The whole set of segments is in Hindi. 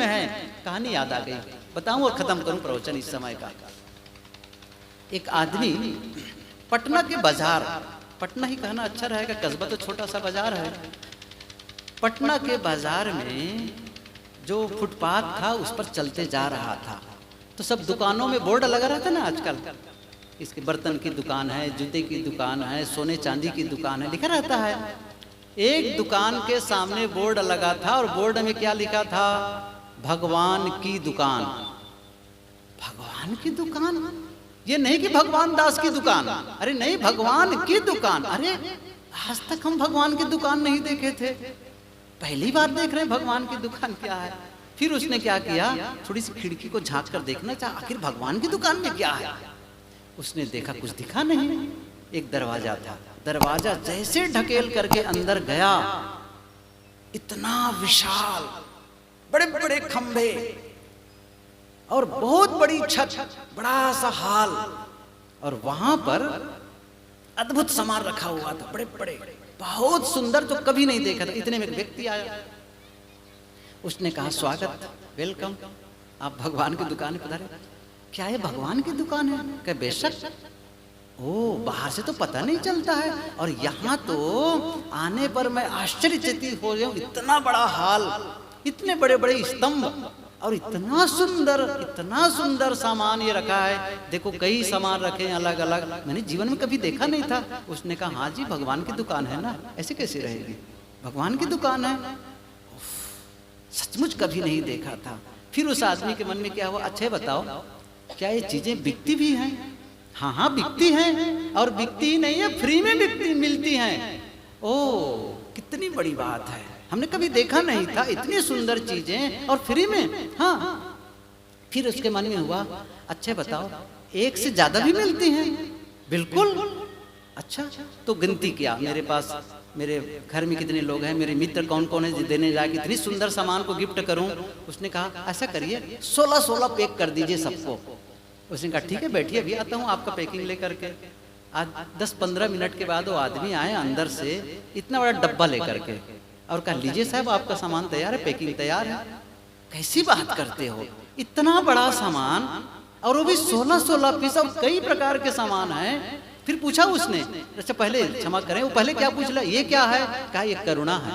में है। कहानी याद आ गई, बताऊं और खत्म करूं प्रवचन इस समय का। एक आदमी पटना के बाजार, पटना ही कहना अच्छा रहेगा, कस्बा तो छोटा सा बाजार है। पटना के बाजार में जो फुटपाथ था उस पर चलते जा रहा था, तो सब दुकानों में बोर्ड लगा रहता ना आजकल, इसके बर्तन की दुकान है, जूते की दुकान है, सोने चांदी की दुकान है, लिखा रहता है। एक दुकान के सामने बोर्ड लगा था और बोर्ड में क्या लिखा था? भगवान की दुकान। भगवान की दुकान? ये नहीं कि भगवान दास की दुकान, अरे नहीं, भगवान की दुकान। अरे आज तक हम भगवान की दुकान नहीं देखे थे, पहली बार देख रहे हैं भगवान की दुकान क्या है। फिर उसने क्या किया, थोड़ी सी खिड़की को झांक कर देखना चाहा, आखिर भगवान की दुकान में क्या है। उसने देखा, कुछ दिखा नहीं। एक दरवाजा था, दरवाजा जैसे ढकेल करके अंदर गया, इतना विशाल, बड़े बड़े खंभे और बहुत बड़ी छत, बड़ा सा हाल, और वहां पर अद्भुत सामान रखा हुआ था, बड़े बड़े, बहुत सुंदर, तो कभी नहीं देखा था। इतने में एक व्यक्ति आया, उसने कहा, स्वागत, वेलकम, आप भगवान की दुकान पर पधारे। क्या ये भगवान की दुकान है? क्या? बेशक। ओ, बाहर से तो पता नहीं चलता है, और यहाँ तो आने पर मैं आश्चर्यचकित हो गया हूँ। इतना बड़ा हाल, इतने बड़े बड़े स्तंभ, और इतना सुंदर सामान ये रखा है। देखो, कई सामान रखे हैं अलग अलग, मैंने जीवन में कभी देखा नहीं था। उसने कहा, हाँ जी, भगवान की दुकान है ना, ऐसे कैसे रहेगी, भगवान की दुकान है, सचमुच कभी नहीं देखा था। फिर उस आदमी के मन में क्या हुआ, अच्छा बताओ, क्या ये चीजें बिकती भी हैं? हाँ हाँ, बिकती हैं, और बिकती ही नहीं है, फ्री में बिकती मिलती हैं। ओ, कितनी बड़ी बात है, हमने कभी देखा नहीं था, इतनी सुंदर चीजें और फ्री में। हाँ, फिर उसके मन में हुआ, अच्छा बताओ, एक से ज्यादा भी मिलती हैं? बिल्कुल। अच्छा, तो गिनती किया, मेरे पास, मेरे घर में कितने लोग हैं, मेरे मित्र कौन कौन है, देने जाए कितनी सुंदर सामान को गिफ्ट करूं। उसने कहा, ऐसा करिए 16 पैक कर दीजिए सबको। उसने कहा, ठीक है, बैठिए, अभी आता हूँ आपका पैकिंग लेकर के। आज 10-15 मिनट के बाद वो आदमी आए अंदर से, इतना बड़ा डब्बा लेकर के, और कहा, लीजिए साहब, आपका सामान तैयार है, पैकिंग तैयार है। कैसी बात करते हो, इतना बड़ा सामान, और वो भी 16 पीस, और कई प्रकार के सामान है। फिर पूछा उसने, अच्छा पहले क्षमा करें, वो पहले क्या पूछ लिया, ये क्या है? कहा, ये करुणा है।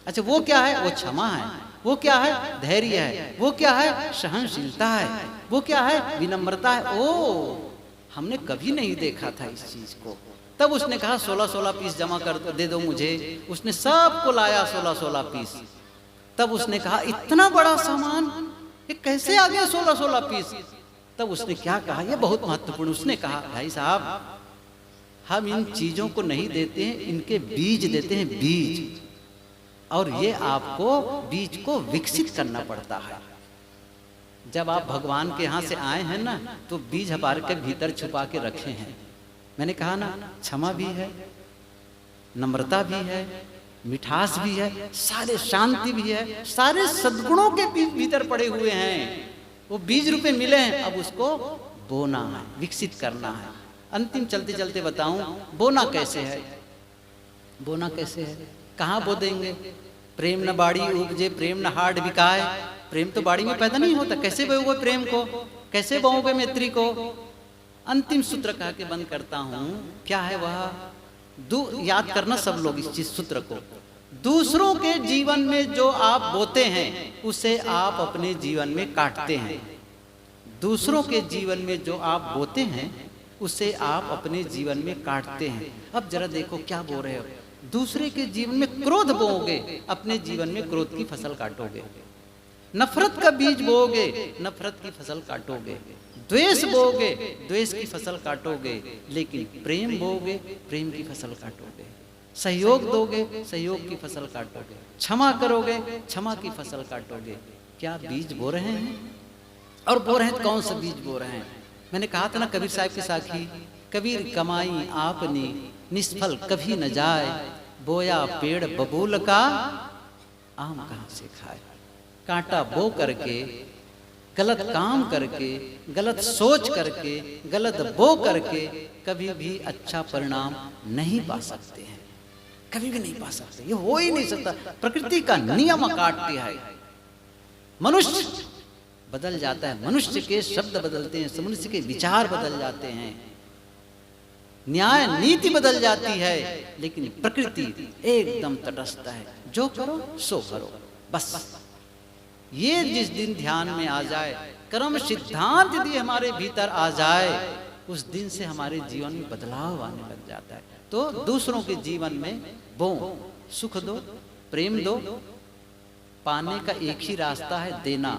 अच्छा, वो क्या है? वो क्षमा है। वो क्या है? धैर्य है। वो क्या है? सहनशीलता है। वो क्या है? विनम्रता है। ओ, हमने कभी नहीं देखा था इस चीज को। तब उसने कहा, 16 पीस जमा कर दे दो मुझे। उसने सबको लाया 16 पीस। तब उसने कहा, इतना बड़ा सामान, ये कैसे आ गया 16 पीस? तब उसने क्या कहा, ये बहुत महत्वपूर्ण, उसने कहा, भाई साहब, हम इन चीजों को नहीं देते हैं, इनके बीज देते हैं, बीज, और ये आपको बीज को विकसित करना पड़ता है। जब आप भगवान के यहाँ से आए हैं ना, तो बीज हमारे के भीतर छुपा के रखे हैं। मैंने कहा ना, क्षमा भी है, नम्रता भी है, मिठास भी है, सारे शांति भी है, सारे सद्गुणों के बीज भीतर पड़े हुए हैं। वो बीज रूपे मिले हैं, अब उसको बोना है, विकसित करना है। अंतिम चलते चलते बताऊं, बोना कैसे है? बोना कैसे है, कहाँ बो देंगे? प्रेम न बाड़ी उपजे, प्रेम न हाड़ बिकाए। प्रेम तो बाड़ी में पैदा नहीं होता, कैसे बोओगे प्रेम को, कैसे बोओगे मैत्री को? अंतिम सूत्र कह के बंद करता हूं, क्या है वह? याद करना सब लोग इस चीज सूत्र को। दूसरों के जीवन में जो आप बोते हैं, उसे आप अपने जीवन में काटते हैं। दूसरों के जीवन में जो आप बोते हैं, उसे आप अपने जीवन में काटते हैं। अब जरा देखो क्या बो रहे हो। दूसरे के जीवन में क्रोध बोओगे, अपने जीवन में क्रोध की फसल काटोगे। नफरत का बीज बोओगे, नफरत की फसल काटोगे। द्वेष बोओगे, द्वेष की फसल काटोगे। लेकिन प्रेम बोओगे, प्रेम की फसल काटोगे। सहयोग दोगे, सहयोग की फसल काटोगे। क्षमा करोगे, क्षमा की फसल काटोगे। क्या बीज बो रहे हैं? और बो रहे हैं तो कौन सा बीज बो रहे हैं? मैंने कहा था ना, कबीर साहब की साखी, कबीर कमाई आपने निष्फल कभी न जाए, बोया पेड़ बबूल का आम कहाँ से खाए। कांटा बो करके, गलत काम करके, गलत सोच करके, गलत बो करके कभी भी अच्छा परिणाम नहीं पा सकते हैं, कभी भी नहीं पा सकते। ये हो ही नहीं सकता, प्रकृति का नियम काटती है। मनुष्य बदल जाता है, मनुष्य के शब्द बदलते हैं, मनुष्य के विचार बदल जाते हैं, न्याय नीति बदल जाती है, लेकिन प्रकृति एकदम तटस्थ है। जो करो सो करो, बस। ये जिस दिन ध्यान में आ जाए, कर्म सिद्धांत यदि हमारे भीतर आ जाए, उस दिन से हमारे जीवन में बदलाव आने लग जाता है। तो दूसरों के जीवन में बो, सुख दो, प्रेम दो। पाने का एक ही रास्ता है, देना।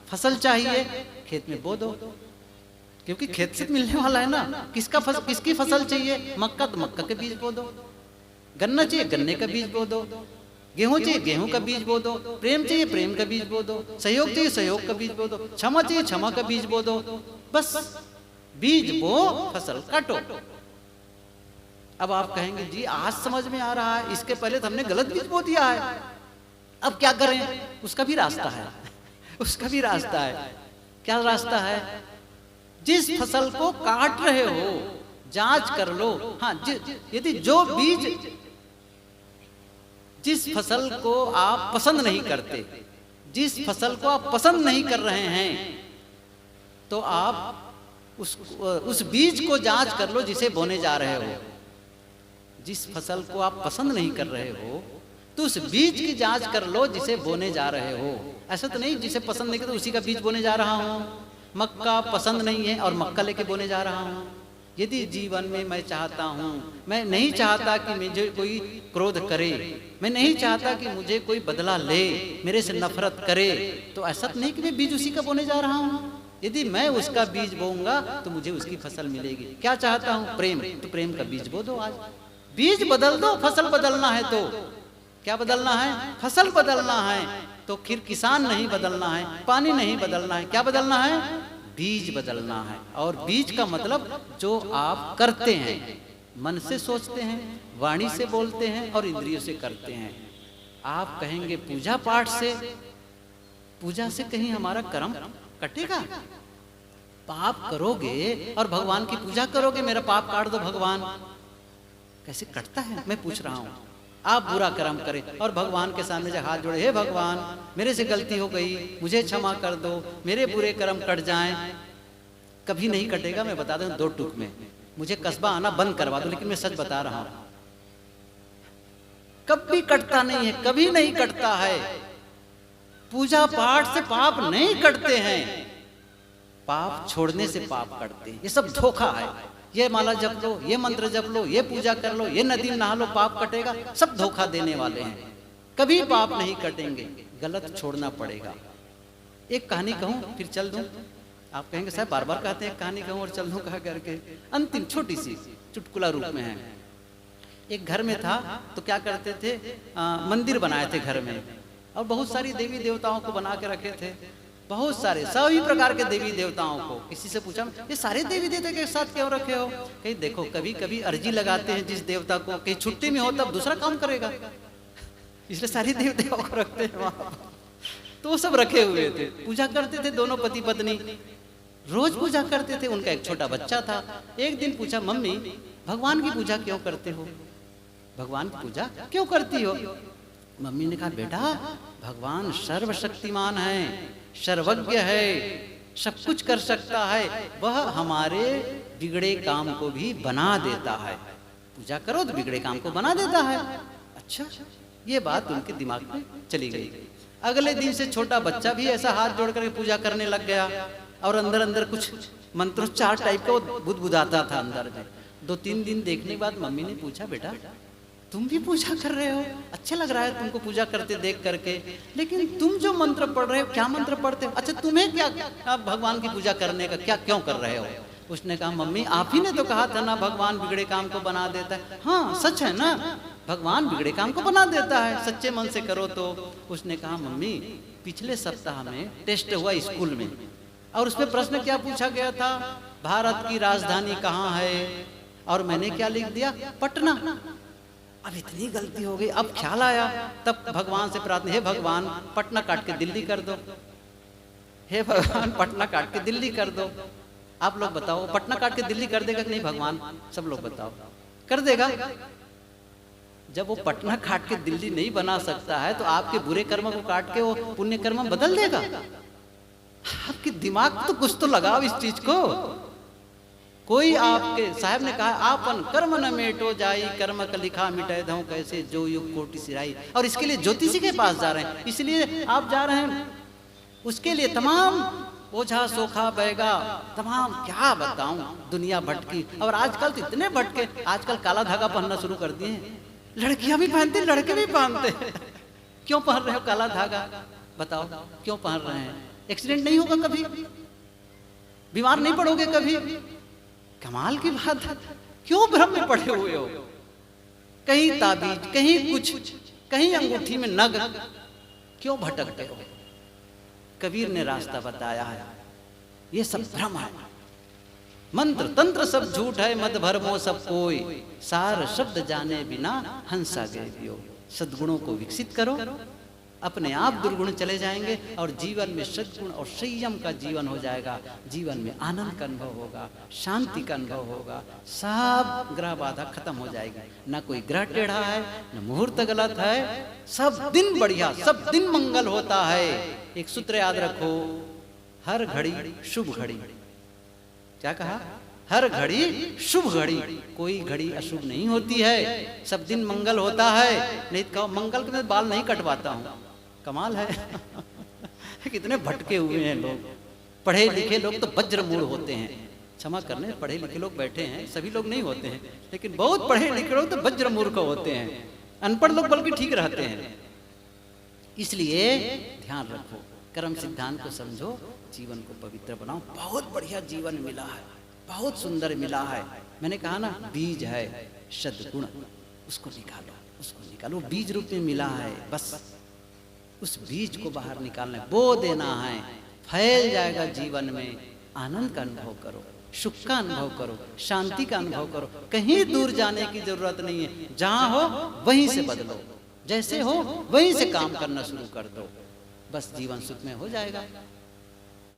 फसल चाहिए, खेत में बो दो, क्योंकि खेत से मिलने वाला है ना। किसकी फसल चाहिए? मक्का, तो मक्का के बीज बो दो। गन्ना चाहिए, गन्ने का बीज बो दो। गेहूं चाहिए, गेहूं का बीज बो दो। प्रेम चाहिए, प्रेम का बीज बो दो। सहयोग चाहिए, सहयोग का बीज बो दो। क्षमा चाहिए, क्षमा का बीज बो दो। बस बीज बो, फसल काटो। अब आप कहेंगे जी आज समझ में आ रहा है, इसके पहले तो हमने गलत बीज बो दिया है, अब क्या करें? उसका भी रास्ता है, उसका भी रास्ता है। क्या रास्ता है? जिस फसल को काट रहे हो जांच कर लो। हाँ, यदि जो बीज, जिस फसल को आप पसंद नहीं करते, जिस फसल को आप पसंद नहीं कर रहे हैं, तो आप उस बीज को जांच कर लो जिसे बोने जा रहे हो। जिस फसल को आप पसंद नहीं कर रहे हो, तो उस बीज की जांच कर लो जिसे बोने जा रहे हो। ऐसा तो नहीं जिसे पसंद नहीं करते उसी का बीज बोने जा रहा हूं। मक्का पसंद नहीं है और मक्का लेके बोने जा रहा हूं। यदि जीवन में मैं चाहता हूं, मैं नहीं चाहता कि मुझे कोई क्रोध करे, मैं नहीं चाहता कि मुझे कोई बदला ले, मेरे से नफरत करे, तो ऐसा तो नहीं कि मैं बीज उसी का बोने जा रहा हूं। यदि मैं उसका बीज बोऊंगा तो मुझे उसकी फसल मिलेगी। क्या चाहता हूं? प्रेम, तो प्रेम का बीज बो दो। आज बीज बदल दो, फसल बदलना है तो क्या बदलना है? फसल बदलना है। तो फिर किसान नहीं बदलना है, पानी नहीं बदलना है, क्या बदलना है? बीज बदलना है। और बीज का मतलब जो आप करते हैं, मन से सोचते हैं, वाणी से बोलते हैं और इंद्रियों से करते हैं। आप कहेंगे पूजा पाठ से, पूजा से कहीं हमारा कर्म कटेगा? पाप करोगे और भगवान की पूजा करोगे, मेरा पाप काट दो भगवान, कैसे कटता है? मैं पूछ रहा हूं। आप बुरा कर्म करें और भगवान के सामने जब हाथ जोड़े, हे भगवान मेरे से गलती हो गई, मुझे क्षमा कर दो, मेरे बुरे कर्म कट जाएं, कभी नहीं कटेगा। मैं बता दूं 2 टूक में, मुझे कस्बा आना बंद करवा दो, लेकिन मैं सच बता रहा हूं, कभी कटता नहीं है, कभी नहीं कटता है। पूजा पाठ से पाप नहीं कटते हैं, पाप छोड़ने से पाप कटते हैं। ये सब धोखा है। ये माला जप लो, ये मंत्र जप लो, ये पूजा कर लो, ये नदी में नहा लो, पाप कटेगा, सब धोखा देने वाले हैं। कभी पाप नहीं कटेंगे, गलत छोड़ना पड़ेगा। एक कहानी कहूं फिर चल दूं। आप कहेंगे साहब बार बार कहते हैं कहानी कहूं और चल दूं कहा करके। अंतिम छोटी सी चुटकुला रूप में है। एक घर में था तो क्या करते थे, मंदिर बनाए थे घर में, और बहुत सारी देवी देवताओं को बना के रखे थे, बहुत सारे सभी प्रकार के देवी देवताओं को। किसी से पूछा ये सारे देवी देवता के साथ क्यों रखे हो? कहीं देखो कभी कभी अर्जी लगाते हैं जिस देवता को, कहीं छुट्टी में हो तब दूसरा काम करेगा, इसलिए सारे देवी देवताओं को रखते हैं वहां। तो वो सब रखे हुए थे, पूजा करते थे दोनों पति पत्नी, रोज पूजा करते थे। उनका एक छोटा बच्चा था। एक दिन पूछा मम्मी भगवान की पूजा क्यों करते हो? भगवान की पूजा क्यों करती हो? मम्मी ने कहा बेटा भगवान सर्वशक्तिमान है, सर्वज्ञ है, सब कुछ कर सकता है, वह हमारे बिगड़े काम को भी बना देता है। पूजा करो तो बिगड़े काम को बना देता है। अच्छा, ये बात उनके दिमाग में चली गई। अगले दिन से छोटा बच्चा भी ऐसा हाथ जोड़ करके पूजा करने लग गया, और अंदर अंदर कुछ मंत्रोच्चार टाइप का बुदबुदाता था अंदर में। 2-3 दिन देखने के बाद मम्मी ने पूछा बेटा तुम भी पूजा कर रहे हो, अच्छा लग रहा है तुमको पूजा करते देख करके, लेकिन तुम जो मंत्र पढ़ रहे हो क्या मंत्र पढ़ते हो? अच्छा तुम्हें क्या भगवान की पूजा करने का क्या क्यों कर रहे हो? उसने कहा मम्मी आप ही ने तो कहा था ना भगवान बिगड़े काम को बना देता है। हाँ सच है ना, भगवान बिगड़े काम को बना देता है, सच्चे मन से करो तो। उसने कहा मम्मी पिछले सप्ताह में टेस्ट हुआ स्कूल में, और उसमें प्रश्न क्या पूछा गया था, भारत की राजधानी कहाँ है? और मैंने क्या लिख दिया, पटना। अब इतनी गलती हो गई, अब ख्याल आया, तब भगवान से प्रार्थना, हे भगवान पटना काट के दिल्ली कर दो, हे भगवान पटना काट के दिल्ली कर दो। आप लोग बताओ पटना काट के दिल्ली कर देगा कि नहीं भगवान? सब लोग बताओ, कर देगा? जब वो पटना काट के दिल्ली नहीं बना सकता है तो आपके बुरे कर्म को काट के वो पुण्य कर्म बदल देगा। आपके दिमाग तो कुछ तो लगाओ इस चीज को। कोई आपके साहब ने कहा आपन कर्म न मेटो जाई, कर्म का लिखा मिटाए दऊं कैसे जो युग कोटि सिराई। और इसके लिए ज्योतिषी के पास जा रहे हैं, इसलिए आप जा रहे हैं उसके लिए तमाम ओझा सोखा बैगा, तमाम क्या बताऊं दुनिया भटकी। और आजकल तो इतने भटके, आजकल काला धागा पहनना शुरू कर दिए हैं, लड़कियां भी पहनती लड़के भी पहनते। क्यों पहन रहे हो काला धागा बताओ, क्यों पहन रहे हैं? एक्सीडेंट नहीं होगा कभी, बीमार नहीं पड़ोगे कभी। कमाल की बात है, क्यों भ्रम में पड़े हुए हो? कहीं ताबीज, कहीं कुछ, कहीं अंगूठी में नग, क्यों भटकते हो? कबीर ने रास्ता बताया है, ये सब भ्रम है। मंत्र तंत्र सब झूठ है, मत भरमो सब कोई, सार शब्द जाने बिना हंसा गए दियो। सद्गुणों को विकसित करो, अपने आप दुर्गुण चले जाएंगे और जीवन में सद्गुण और संयम का जीवन हो जाएगा। जीवन में आनंद का अनुभव होगा, शांति का अनुभव होगा, सब ग्रह बाधा खत्म हो जाएगी। ना कोई ग्रह टेढ़ा है, न मुहूर्त गलत है, सब दिन बढ़िया, सब दिन मंगल होता है। एक सूत्र याद रखो, हर घड़ी शुभ घड़ी। क्या कहा? हर घड़ी शुभ घड़ी, कोई घड़ी अशुभ नहीं होती है, सब दिन मंगल होता है। नहीं तो मंगल के मैं बाल नहीं कटवाता हूँ, कमाल है। कितने भटके हुए हैं लोग। पढ़े लिखे लोग तो वज्र मूल होते हैं, क्षमा करने, पढ़े लिखे लोग बैठे हैं, सभी लोग नहीं होते हैं, लेकिन बहुत पढ़े लिखे लोग तो वज्र मूर्ख होते हैं। अनपढ़ लोग बल्कि ठीक रहते हैं। इसलिए ध्यान रखो, कर्म सिद्धांत को समझो, जीवन को पवित्र बनाओ। बहुत बढ़िया जीवन मिला है, बहुत सुंदर मिला है। मैंने कहा ना, बीज है सद्गुण, उसको निकालो, उसको निकालो। बीज रूप में मिला है, बस उस बीज को बाहर निकालना है, बो देना है, फैल जाएगा जीवन में। आनंद का अनुभव करो, सुख का अनुभव करो, शांति का अनुभव करो। कहीं दूर जाने की जरूरत नहीं है, जहां हो वहीं से बदलो, जैसे हो वहीं से काम करना शुरू कर दो, बस जीवन सुख में हो जाएगा।